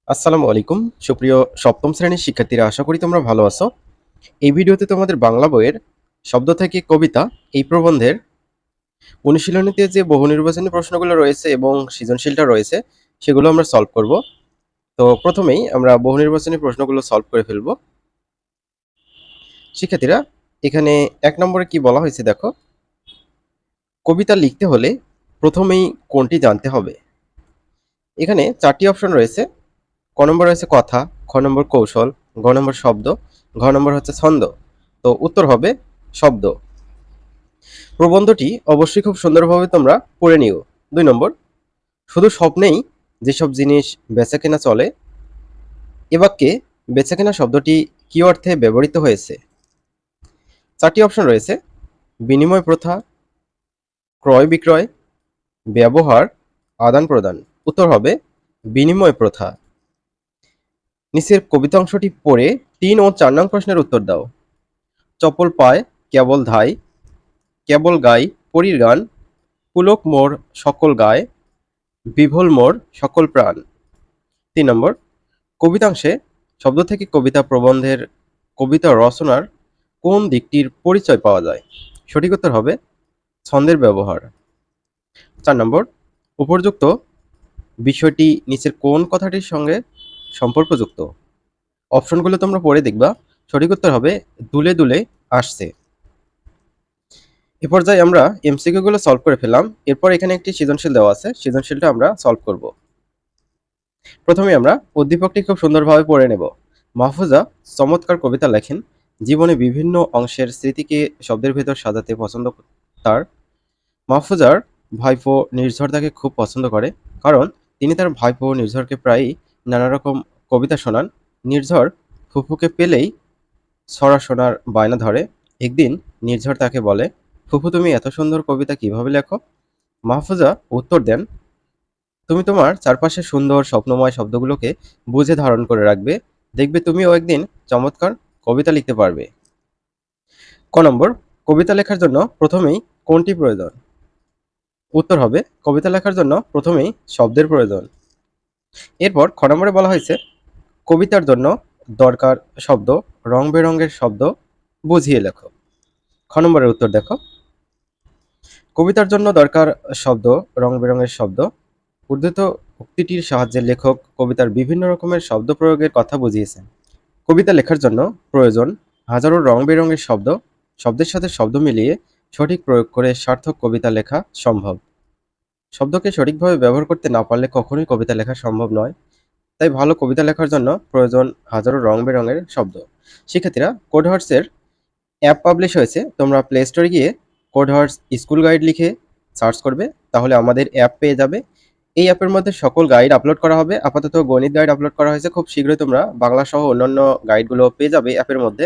আসসালামু আলাইকুম সুপ্রিয় সপ্তম শ্রেণীর শিক্ষার্থীরা, আশা করি তোমরা ভালো আছো। এই ভিডিওতে তোমাদের বাংলা বইয়ের শব্দ থেকে কবিতা এই প্রবন্ধের অনুশীলনীতে যে বহু নির্বাচনী প্রশ্নগুলো রয়েছে এবং সৃজনশীলটা রয়েছে সেগুলো আমরা সলভ করব। তো প্রথমেই আমরা বহু নির্বাচনী প্রশ্নগুলো সলভ করে ফেলব। শিক্ষার্থীরা, এখানে ১ নম্বরে কি বলা হয়েছে দেখো, কবিতা লিখতে হলে প্রথমেই কোনটি জানতে হবে। এখানে ৪টি অপশন রয়েছে। ক নম্বর রয়েছে কথা, খ নম্বর কৌশল, গ নম্বর শব্দ, ঘ নম্বর হচ্ছে ছন্দ। তো উত্তর হবে শব্দ। প্রবন্ধটি অবশ্যই খুব সুন্দরভাবে তোমরা পড়ে নিও। ২ নম্বর, শুধু স্বপ্নেই যেসব জিনিস বেচাকেনা চলে, এ বাক্যে বেচাকেনা শব্দটি কি অর্থে ব্যবহৃত হয়েছে। ৪টি অপশন রয়েছে। বিনিময় প্রথা, ক্রয় বিক্রয়, ব্যবহার, আদান প্রদান। উত্তর হবে বিনিময় প্রথা। নিচের কবিতা অংশটি পড়ে ৩ ও ৪ নং প্রশ্নের উত্তর দাও। চপল পায় কেবল ধাই, কেবল গাই পরীর গান, পুলক মোর সকল গায়, বিভোল মোর সকল প্রাণ। ৩ নম্বর, কবিতাংশে শব্দ থেকে কবিতা প্রবন্ধের কবিতা রচনার কোন দিকটির পরিচয় পাওয়া যায়। সঠিক উত্তর হবে ছন্দের ব্যবহার। ৪ নম্বর, উপর্যুক্ত বিষয়টি নিচের কোন কথাটির সঙ্গে সম্পর্কযুক্ত। অপশনগুলো তোমরা পড়ে দেখবা। সঠিক উত্তর হবে দুলে দুলে আসছে। এ পর্যায়ে আমরা এমসিকিউ গুলো সলভ করে ফেললাম। এরপর এখানে একটি সৃজনশীল দেওয়া আছে, সৃজনশীলটা আমরা সলভ করব। প্রথমে আমরা উদ্দীপকটি খুব সুন্দরভাবে পড়ে নেব। মাহফুজা চমৎকার কবিতা লেখেন, জীবনে বিভিন্ন অংশের স্মৃতিকে শব্দের ভেতর সাজাতে পছন্দ তার। মাহফুজার ভাইপো নির্ঝর তাকে খুব পছন্দ করে, কারণ তিনি তার ভাইপো নির্ঝরকে প্রায়ই নানা রকম কবিতা শোনান। নির্ঝর ফুফুকে পেলেই ছড়া শোনার বায়না ধরে। একদিন নির্ঝর তাকে বলে, ফুফু তুমি এত সুন্দর কবিতা কিভাবে লেখো। মাহফুজা উত্তর দেন, তুমি তোমার চারপাশের সুন্দর স্বপ্নময় শব্দগুলোকে বুঝে ধারণ করে রাখবে, দেখবে তুমিও একদিন চমৎকার কবিতা লিখতে পারবে। ক নম্বর, কবিতা লেখার জন্য প্রথমেই কোনটি প্রয়োজন। উত্তর হবে কবিতা লেখার জন্য প্রথমেই শব্দের প্রয়োজন। এরপর খ নম্বরে বলা হয়েছে, কবিতার জন্য দরকার শব্দ, রং বেরঙের শব্দ বুঝিয়ে লেখো। খ নম্বরের উত্তর দেখো, কবিতার জন্য দরকার শব্দ, রং বেরঙের শব্দ। উদ্ধৃত উক্তিটির সাহায্যে লেখক কবিতার বিভিন্ন রকমের শব্দ প্রয়োগের কথা বুঝিয়েছেন। কবিতা লেখার জন্য প্রয়োজন হাজারো রং বেরঙের শব্দ, শব্দের সাথে শব্দ মিলিয়ে সঠিক প্রয়োগ করে সার্থক কবিতা লেখা সম্ভব। শব্দকে সঠিকভাবে ব্যবহার করতে না পারলে কখনোই কবিতা লেখা সম্ভব নয়। তাই ভালো কবিতা লেখার জন্য প্রয়োজন হাজারো রং বেরঙের শব্দ। শিক্ষার্থীরা, কোডহার্টসের অ্যাপ পাবলিশ হয়েছে, তোমরা প্লে স্টোরে গিয়ে কোডহার্টস স্কুল গাইড লিখে সার্চ করবে, তাহলে আমাদের অ্যাপ পেয়ে যাবে। এই অ্যাপের মধ্যে সকল গাইড আপলোড করা হবে। আপাতত গণিত গাইড আপলোড করা হয়েছে, খুব শীঘ্রই তোমরা বাংলা সহ অন্যান্য গাইডগুলো পেয়ে যাবে অ্যাপের মধ্যে।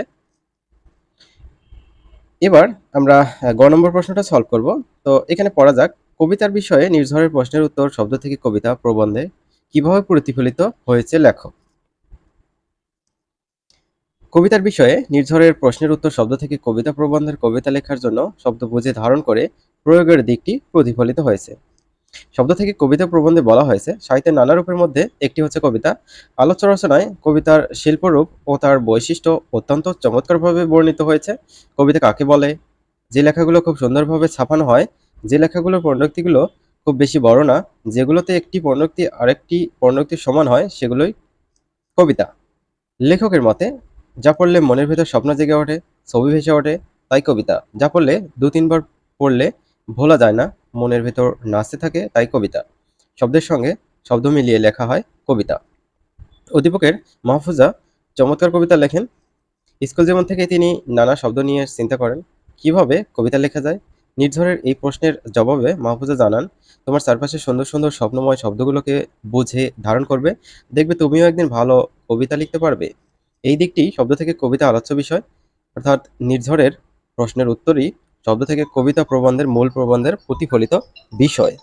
এবার আমরা গ নম্বর প্রশ্নটা সলভ করব। তো এখানে পড়া যাক, কবিতার বিষয়ে নির্ঝরের প্রশ্নের উত্তর শব্দ থেকে কবিতা প্রবন্ধে কিভাবে প্রতিফলিত হয়েছে লেখো। কবিতার বিষয়ে নির্ঝরের প্রশ্নের উত্তর শব্দ থেকে কবিতা প্রবন্ধের কবিতা লেখার জন্য শব্দ বুঝে ধারণ করে প্রয়োগের দিকটি প্রতিফলিত হয়েছে। শব্দ থেকে কবিতা প্রবন্ধে বলা হয়েছে, সাহিত্যের নানা রূপের মধ্যে একটি হচ্ছে কবিতা। আলোচ্য রচনায় কবিতার শিল্পরূপ ও তার বৈশিষ্ট্য অত্যন্ত চমৎকারভাবে বর্ণিত হয়েছে। কবিতা কাকে বলে? যে লেখাগুলো খুব সুন্দরভাবে ছাপানো হয়, যে লেখাগুলোর পণ্যোক্তিগুলো খুব বেশি বড় না, যেগুলোতে একটি পণ্যোক্তি আরেকটি পণ্যোক্তির সমান হয়, সেগুলোই কবিতা। লেখকের মতে, যা পড়লে মনের ভেতর স্বপ্ন জেগে ওঠে, ছবি ভেসে ওঠে, তাই কবিতা। যা পড়লে ২-৩ বার পড়লে ভোলা যায় না, মনের ভেতর নাচতে থাকে, তাই কবিতা। শব্দের সঙ্গে শব্দ মিলিয়ে লেখা হয় কবিতা। অধ্যাপকের মাহফুজা চমৎকার কবিতা লেখেন। স্কুল জীবন থেকেই তিনি নানা শব্দ নিয়ে চিন্তা করেন কিভাবে কবিতা লেখা যায়। নির্ঝরের এই প্রশ্নের জবাবে মাহফুজা জানান, তোমার চারপাশে সুন্দর সুন্দর স্বপ্নময় শব্দগুলোকে বুঝে ধারণ করবে, দেখবে তুমিও একদিন ভালো কবিতা লিখতে পারবে। এই দিকটি শব্দ থেকে কবিতা আলোচ্য বিষয়, অর্থাৎ নির্ঝরের প্রশ্নের উত্তরই শব্দ থেকে কবিতা প্রবন্ধের মূল প্রবন্ধের প্রতিফলিত বিষয়।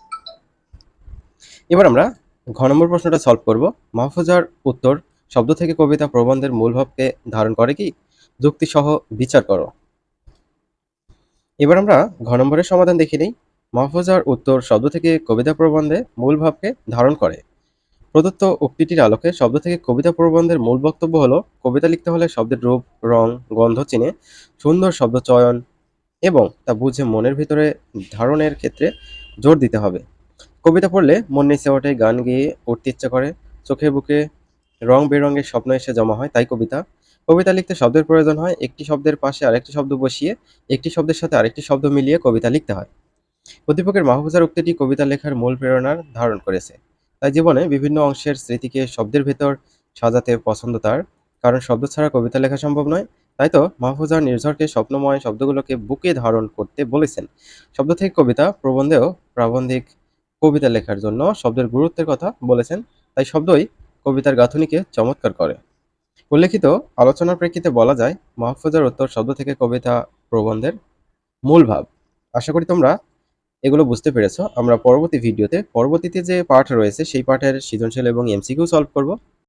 এবার আমরা ঘ নম্বর প্রশ্নটা সলভ করব। মাহফুজার উত্তর শব্দ থেকে কবিতা প্রবন্ধের মূল ভাবকে ধারণ করে কি? যুক্তি সহ বিচার করো। এবার আমরা ঘ নম্বরের সমাধান দেখে নিই। মাহফুজার উত্তর শব্দ থেকে কবিতা প্রবন্ধে মূল ভাবকে ধারণ করে। প্রদত্ত উক্তিটির আলোকে শব্দ থেকে কবিতা প্রবন্ধের মূল বক্তব্য হলো, কবিতা লিখতে হলে শব্দের রূপ, রং, গন্ধ চিনে সুন্দর শব্দ চয়ন এবং তা বুঝে মনের ভিতরে ধারণের ক্ষেত্রে জোর দিতে হবে। কবিতা পড়লে মন নিচে ওঠে, গান গেয়ে উঠতে ইচ্ছা করে, চোখে বুকে রং বেরঙের স্বপ্ন এসে জমা হয়, তাই কবিতা। কবিতা লিখতে শব্দের প্রয়োজন হয়, একটি শব্দের পাশে আরেকটি শব্দ বসিয়ে একটি শব্দের সাথে আরেকটি শব্দ মিলিয়ে কবিতা লিখতে হয়। অধ্যাপকের মাহফুজার উক্তিটি কবিতা লেখার মূল প্রেরণার ধারণ করেছে। তাই জীবনে বিভিন্ন অংশের স্মৃতিকে শব্দের ভেতর সাজাতে পছন্দ তার, কারণ শব্দ ছাড়া কবিতা লেখা সম্ভব নয়। তাই তো মাহফুজা নির্ঝরকে স্বপ্নময় শব্দগুলোকে বুকে ধারণ করতে বলেছেন। শব্দ থেকে কবিতা প্রবন্ধেও প্রাবন্ধিক কবিতা লেখার জন্য শব্দের গুরুত্বের কথা বলেছেন। তাই শব্দই কবিতার গাঁথুনিকে চমৎকার করে। উল্লেখিত আলোচনার প্রেক্ষিতে বলা যায়, মাহফুজার উত্তর শব্দ থেকে কবিতা প্রবন্ধের মূল ভাব। আশা করি তোমরা এগুলো বুঝতে পেরেছো। আমরা পরবর্তী ভিডিওতে পরবর্তীতে যে পাঠ রয়েছে সেই পাঠের সৃজনশীল এবং এমসিকিউ সলভ করব।